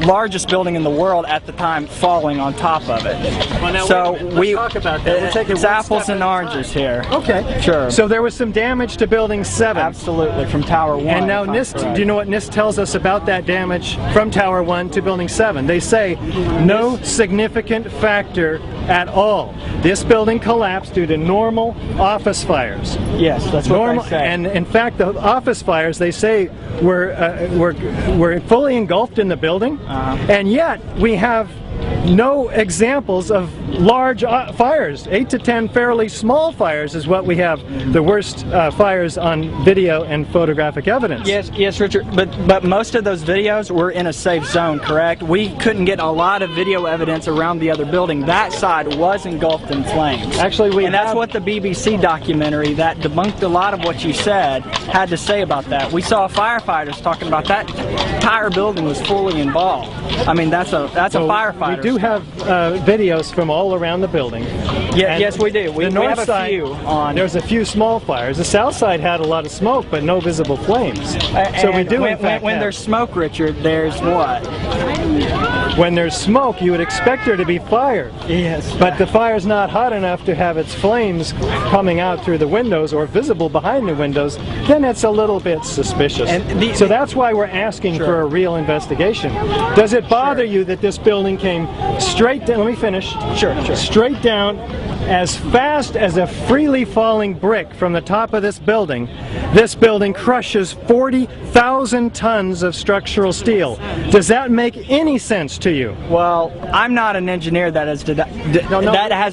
largest building in the world at the time falling on top of it. Well, now, so let's talk about that. It's apples and oranges here. Okay. Sure. So there was some damage to Building 7. Absolutely, from Tower 1. And now NIST, do you know what NIST tells us about that damage from Tower 1 to Building 7? They say no significant factor at all. This building collapsed due to normal office fires. Yes, that's what they say. And in fact, the office fires, they say, were fully engulfed in the building, and yet we have no examples of large fires. 8 to 10 fairly small fires is what we have. The worst fires on video and photographic evidence. Yes, Richard. But most of those videos were in a safe zone, correct? We couldn't get a lot of video evidence around the other building. That side was engulfed in flames. Actually, and that's what the BBC documentary that debunked a lot of what you said had to say about that. We saw firefighters talking about that entire building was fully involved. I mean, that's a firefighter. We do have videos from all around the building. Yeah, yes, we do. We have a few on. There's a few small fires. The south side had a lot of smoke, but no visible flames. So we do, in fact, when there's smoke, Richard, there's what? When there's smoke, you would expect there to be fire. Yes. But the fire's not hot enough to have its flames coming out through the windows or visible behind the windows. Then it's a little bit suspicious. So that's why we're asking for a real investigation. Does it bother you that this building came straight down? Let me finish. Sure. Straight down as fast as a freely falling brick from the top of this building. This building crushes 40,000 tons of structural steel. Does that make any sense to you? Well, I'm not an engineer that has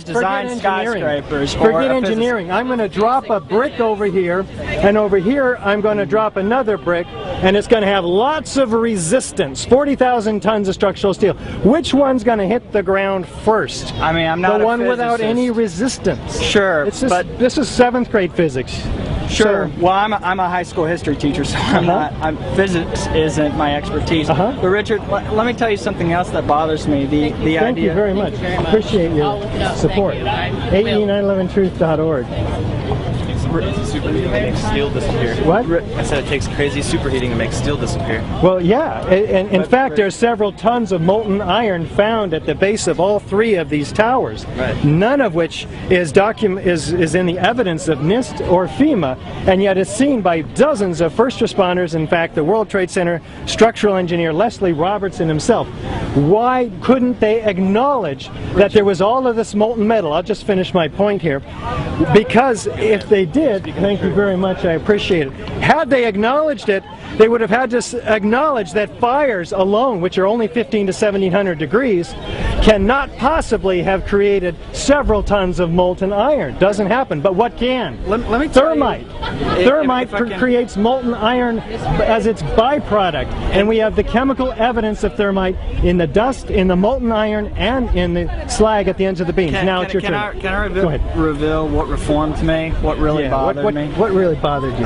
designed skyscrapers. Forget engineering. I'm going to drop a brick over here, and over here I'm going to drop another brick, and it's going to have lots of resistance. 40,000 tons of structural steel. Which one's going to hit the ground first? I mean, I'm not the a one physicist. Without any resistance. Sure, but this is 7th grade physics. Sure. Well, I'm a high school history teacher, so physics isn't my expertise. But Richard, let me tell you something else that bothers me. Thank you very much. Appreciate your support. AE911truth.org. Superheating to make steel disappear. What? I said it takes crazy superheating to make steel disappear. Well, yeah. And in fact, there's several tons of molten iron found at the base of all 3 of these towers. Right. None of which is in the evidence of NIST or FEMA, and yet it's seen by dozens of first responders. In fact, the World Trade Center structural engineer Leslie Robertson himself. Why couldn't they acknowledge that there was all of this molten metal? I'll just finish my point here. Because if they did, thank you very much, I appreciate it. Had they acknowledged it, they would have had to acknowledge that fires alone, which are only 15 to 1700 degrees, cannot possibly have created several tons of molten iron. Doesn't happen. But what can? Let me thermite. Thermite creates molten iron as its byproduct. And we have the chemical evidence of thermite in the dust, in the molten iron, and in the slag at the ends of the beams. Now it's your turn. Can I reveal what reformed me? What really bothered me? What really bothered you?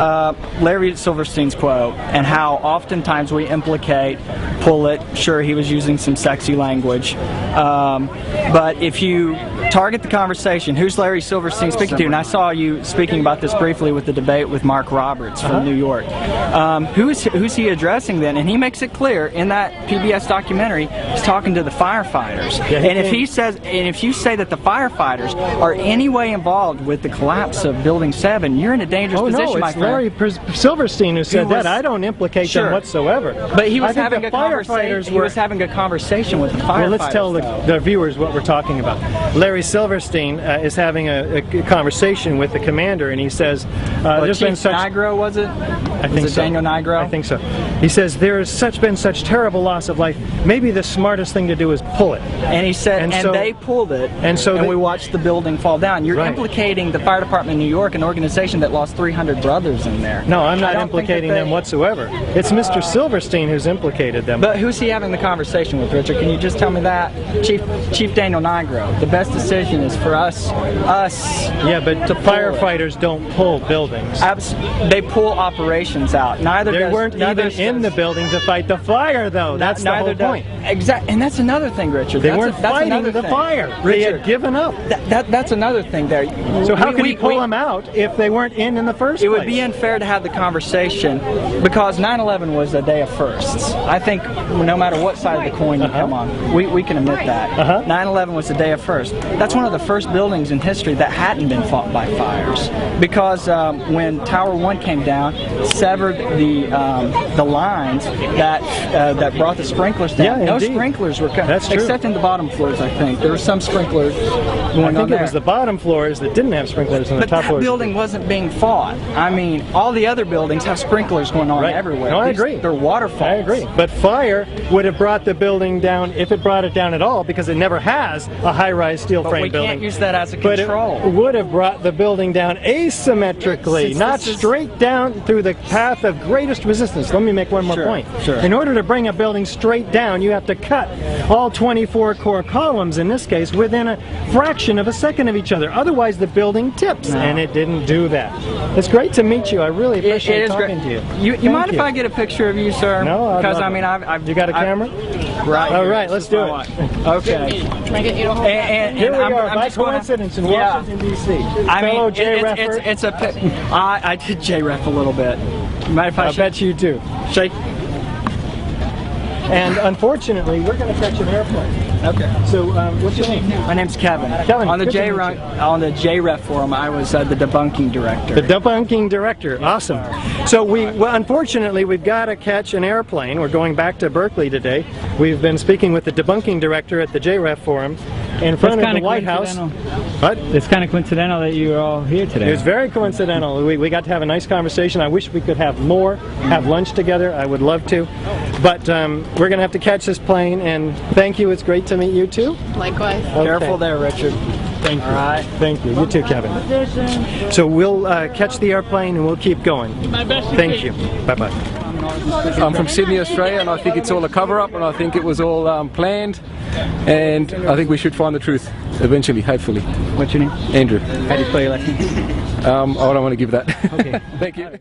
Larry Silverstein's quote, and how oftentimes we implicate, pull it. Sure, he was using some sexy language. But if you target the conversation, who's Larry Silverstein speaking to? And I saw you speaking about this briefly with the debate with Mark Roberts from New York. Who's he addressing then? And he makes it clear in that PBS documentary, he's talking to the firefighters. And if he says, and if you say that the firefighters are any way involved with the collapse of Building 7, you're in a dangerous position, my friend. It's Larry Silverstein who said that. I don't implicate them whatsoever. But he was having a conversation. He was having a conversation with the firefighters. Well, let's tell the viewers what we're talking about. Larry Silverstein is having a conversation with the commander, and he says, "There's been such." Nigro, was it? I think so. Daniel Nigro? I think so. He says there has been such terrible loss of life. Maybe the smartest thing to do is pull it. And he said, and they pulled it, and we watched the building fall down. You're implicating the fire department in New York, an organization that lost 300 brothers in there. No, I'm not implicating them whatsoever. It's Mr. Silverstein who's implicated them. But who's he having the conversation with, Richard? Can you just tell me that? Chief Daniel Nigro, the bestest decision is for us. Yeah, but to firefighters don't pull buildings. They pull operations out. They weren't even in the building to fight the fire, though. That's the whole point. Exactly, and that's another thing, Richard. They weren't fighting the fire. They had given up. That's another thing there. So how can you pull them out if they weren't in the first place? It would be unfair to have the conversation because 9/11 was a day of firsts. I think no matter what side of the coin you come on, we can admit that. 9/11 was a day of firsts. That's one of the first buildings in history that hadn't been fought by fires because when Tower 1 came down, severed the lines that brought the sprinklers down. Yeah, no indeed. sprinklers were That's true. except in the bottom floors. I think there were some sprinklers going on I think there. it was the bottom floors that didn't have sprinklers on the top floors. But that building wasn't being fought. I mean, all the other buildings have sprinklers going on everywhere. No, I agree. They're waterfalls. I agree. But fire would have brought the building down, if it brought it down at all, because it never has a high-rise steel frame building. But we can't use that as a But control. it would have brought the building down asymmetrically, not straight down through the path of greatest resistance. Let me make one more point. Sure. In order to bring a building straight down, you have to cut all 24 core columns, in this case, within a fraction of a second of each other. Otherwise, the building tips, and it didn't do that. It's great to meet you. I really appreciate talking to you. You mind if I get a picture of you, sir? No, because I mean, you got a camera? Right. All here. right, let's do it. Okay. And here we are, by coincidence, in Washington, D.C. I Fellow mean, JREFer. I did JREF a little bit. Mind if I bet you do. Shake. And unfortunately, we're going to catch an airplane. Okay. So, what's your name? My name's Kevin. Kevin, on the JREF forum, I was the debunking director. The debunking director. Awesome. So unfortunately, we've got to catch an airplane. We're going back to Berkeley today. We've been speaking with the debunking director at the JREF forum in front of the White House. What? It's kind of coincidental that you're all here today. It was very coincidental. We got to have a nice conversation. I wish we could have more, have lunch together. I would love to. But we're going to have to catch this plane, and thank you. It's great to meet you too. Likewise. Okay. Careful there, Richard. Thank you. All right. Thank you. You too, Kevin. So we'll catch the airplane and we'll keep going. Thank you. Bye-bye. I'm from Sydney, Australia, and I think it's all a cover-up, and I think it was all planned, and I think we should find the truth eventually, hopefully. What's your name? Andrew. How do you spell your last name? I don't want to give that. Okay. Thank you.